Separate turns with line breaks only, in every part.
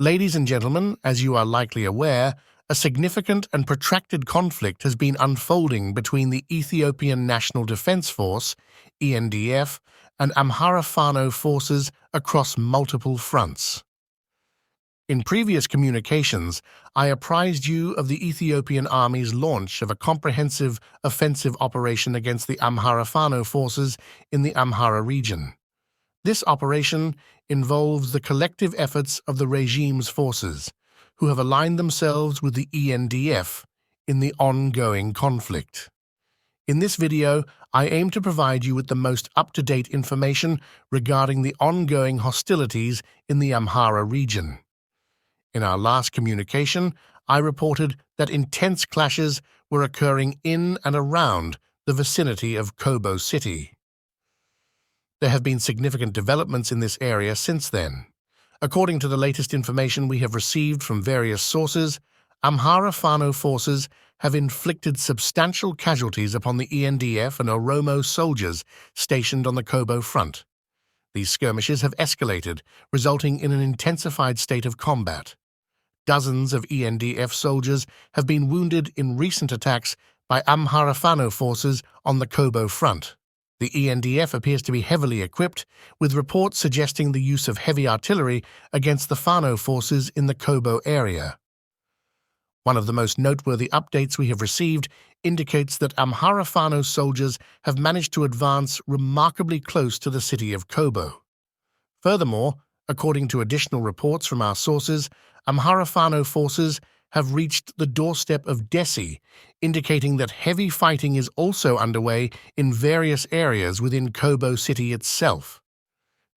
Ladies and gentlemen, as you are likely aware, a significant and protracted conflict has been unfolding between the Ethiopian National Defense Force, ENDF, and Amhara Fano forces across multiple fronts. In previous communications, I apprised you of the Ethiopian Army's launch of a comprehensive offensive operation against the Amhara Fano forces in the Amhara region. This operation involves the collective efforts of the regime's forces, who have aligned themselves with the ENDF in the ongoing conflict. In this video, I aim to provide you with the most up-to-date information regarding the ongoing hostilities in the Amhara region. In our last communication, I reported that intense clashes were occurring in and around the vicinity of Kobo city. There have been significant developments in this area since then. According to the latest information we have received from various sources, Amhara Fano forces have inflicted substantial casualties upon the ENDF and Oromo soldiers stationed on the Kobo front. These skirmishes have escalated, resulting in an intensified state of combat. Dozens of ENDF soldiers have been wounded in recent attacks by Amhara Fano forces on the Kobo front. The ENDF appears to be heavily equipped, with reports suggesting the use of heavy artillery against the Fano forces in the Kobo area. One of the most noteworthy updates we have received indicates that Amhara Fano soldiers have managed to advance remarkably close to the city of Kobo. Furthermore, according to additional reports from our sources, Amhara Fano forces have reached the doorstep of Desi, indicating that heavy fighting is also underway in various areas within Kobo city itself.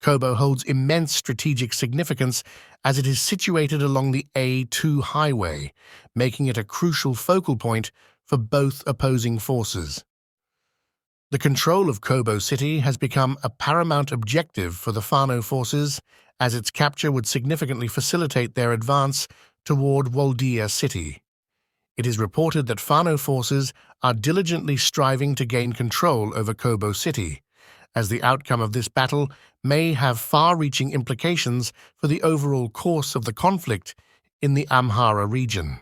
Kobo holds immense strategic significance as it is situated along the A2 highway, making it a crucial focal point for both opposing forces. The control of Kobo city has become a paramount objective for the Fano forces, as its capture would significantly facilitate their advance toward Waldia city. It is reported that Fano forces are diligently striving to gain control over Kobo city, as the outcome of this battle may have far-reaching implications for the overall course of the conflict in the Amhara region.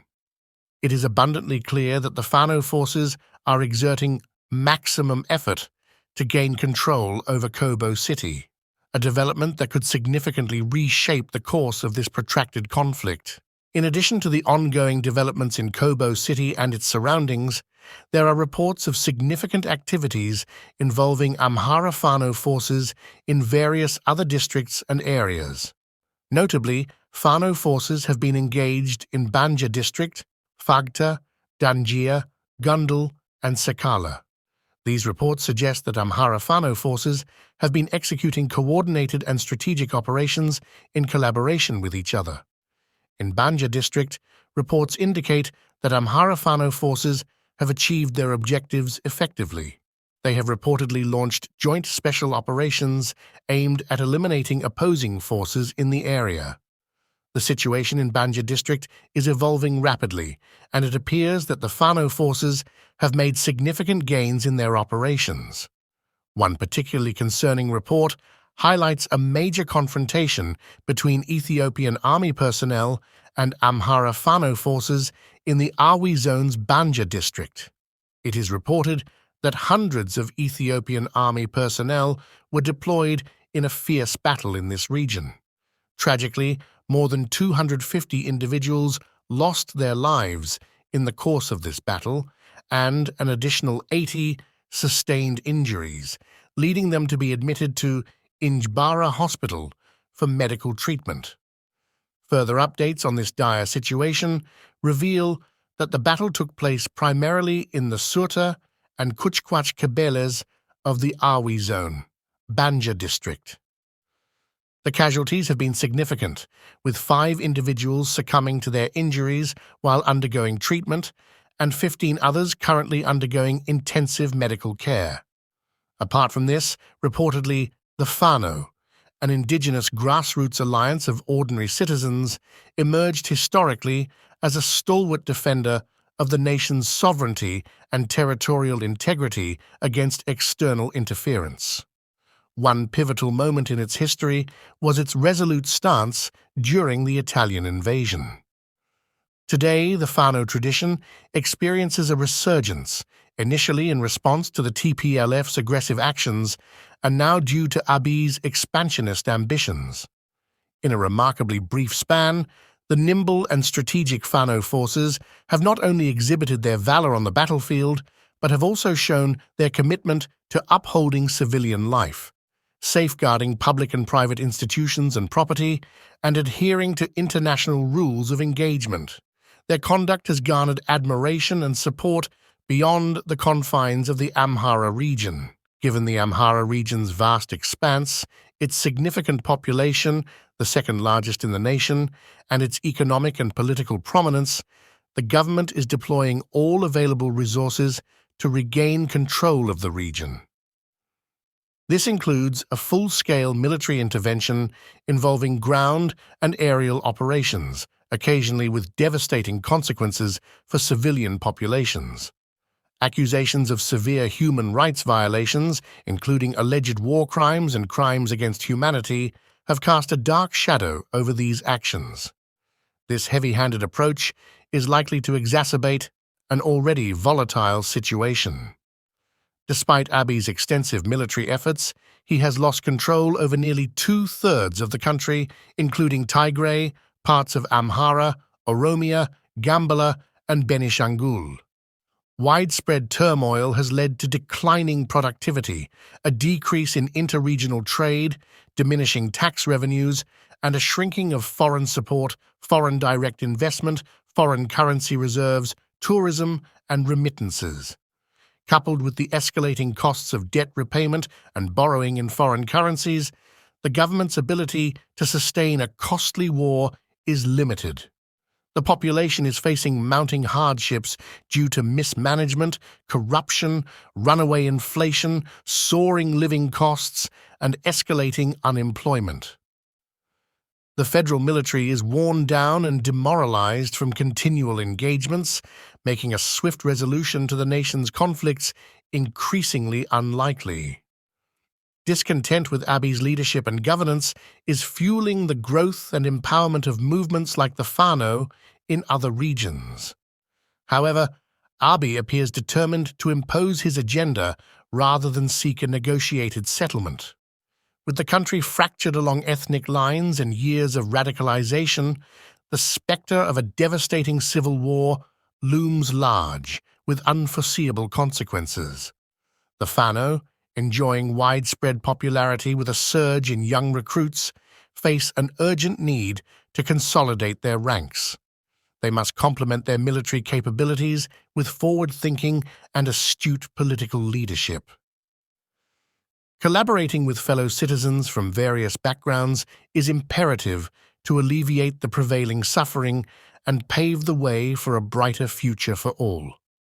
It is abundantly clear that the Fano forces are exerting maximum effort to gain control over Kobo city, a development that could significantly reshape the course of this protracted conflict. In addition to the ongoing developments in Kobo city and its surroundings, there are reports of significant activities involving Amhara Fano forces in various other districts and areas. Notably, Fano forces have been engaged in Banja district, Fagta, Danjia, Gundul, and Sakala. These reports suggest that Amhara Fano forces have been executing coordinated and strategic operations in collaboration with each other. In Banja district, reports indicate that Amhara Fano forces have achieved their objectives effectively. They have reportedly launched joint special operations aimed at eliminating opposing forces in the area. The situation in Banja district is evolving rapidly, and it appears that the Fano forces have made significant gains in their operations. One particularly concerning report highlights a major confrontation between Ethiopian army personnel and Amhara Fano forces in the Awi zone's Banja district. It is reported that hundreds of Ethiopian army personnel were deployed in a fierce battle in this region. Tragically, more than 250 individuals lost their lives in the course of this battle, and an additional 80 sustained injuries, leading them to be admitted to Injbara Hospital for medical treatment. Further updates on this dire situation reveal that the battle took place primarily in the Surta and Kuchkwach Kabeles of the Awi zone, Banja district. The casualties have been significant, with 5 individuals succumbing to their injuries while undergoing treatment and 15 others currently undergoing intensive medical care. Apart from this, reportedly, the Fano, an indigenous grassroots alliance of ordinary citizens, emerged historically as a stalwart defender of the nation's sovereignty and territorial integrity against external interference. One pivotal moment in its history was its resolute stance during the Italian invasion. Today, the Fano tradition experiences a resurgence, initially in response to the TPLF's aggressive actions, and now due to Abiy's expansionist ambitions. In a remarkably brief span, the nimble and strategic Fano forces have not only exhibited their valor on the battlefield, but have also shown their commitment to upholding civilian life, safeguarding public and private institutions and property, and adhering to international rules of engagement. Their conduct has garnered admiration and support beyond the confines of the Amhara region. Given the Amhara region's vast expanse, its significant population, the second largest in the nation, and its economic and political prominence, the government is deploying all available resources to regain control of the region. This includes a full-scale military intervention involving ground and aerial operations, occasionally with devastating consequences for civilian populations. Accusations of severe human rights violations, including alleged war crimes and crimes against humanity, have cast a dark shadow over these actions. This heavy-handed approach is likely to exacerbate an already volatile situation. Despite Abiy's extensive military efforts, he has lost control over nearly two-thirds of the country, including Tigray, parts of Amhara, Oromia, Gambela, and Benishangul. Widespread turmoil has led to declining productivity, a decrease in interregional trade, diminishing tax revenues, and a shrinking of foreign support, foreign direct investment, foreign currency reserves, tourism, and remittances. Coupled with the escalating costs of debt repayment and borrowing in foreign currencies, the government's ability to sustain a costly war is limited. The population is facing mounting hardships due to mismanagement, corruption, runaway inflation, soaring living costs, and escalating unemployment. The federal military is worn down and demoralized from continual engagements, making a swift resolution to the nation's conflicts increasingly unlikely. Discontent with Abiy's leadership and governance is fueling the growth and empowerment of movements like the Fano in other regions. However, Abiy appears determined to impose his agenda rather than seek a negotiated settlement. With the country fractured along ethnic lines and years of radicalization, the specter of a devastating civil war looms large, with unforeseeable consequences. The Fano, enjoying widespread popularity with a surge in young recruits, face an urgent need to consolidate their ranks. They must complement their military capabilities with forward-thinking and astute political leadership. Collaborating with fellow citizens from various backgrounds is imperative to alleviate the prevailing suffering and pave the way for a brighter future for all.